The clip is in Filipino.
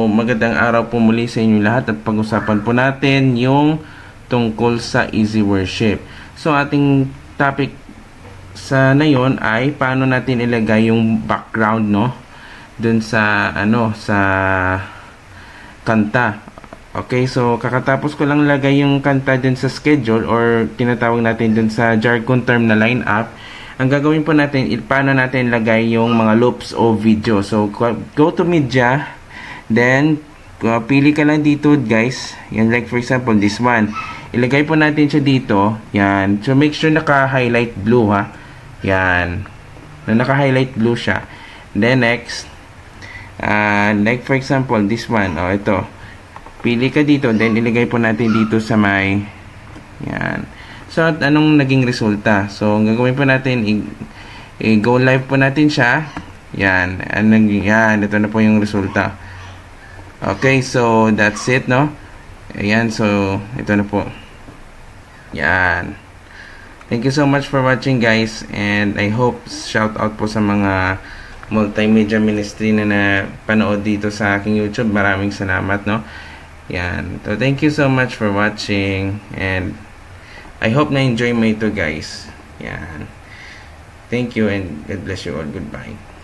magandang araw po muli sa inyo lahat at pag-usapan po natin yung tungkol sa easy worship. So ating topic sa ngayon ay paano natin ilagay yung background, no, dun sa sa kanta. Okay, so kakatapos ko lang lagay yung kanta dun sa schedule or tinatawag natin dun sa jargon term na lineup. Ang gagawin po natin, paano natin lagay yung mga loops o video. So, go to media, then, pili ka lang dito, guys. Yan, like for example, this one. Ilagay po natin siya dito. Yan. So, make sure naka-highlight blue, ha. Yan. Naka-highlight blue siya. Then, next, like for example, this one. O, ito. Pili ka dito, then ilagay po natin dito sa may, yan. So, at anong naging resulta? So, ang gagawin po natin, i-go live po natin siya. Yan. Yan. Ito na po yung resulta. Okay. So, that's it, no? Ayan. So, ito na po. Yan. Thank you so much for watching, guys. And I hope, shout out po sa mga multimedia ministry na panood dito sa aking YouTube. Maraming salamat, no? Yan. So, thank you so much for watching. And I hope na enjoy mo ito, guys. Yan. Thank you and God bless you all. Goodbye.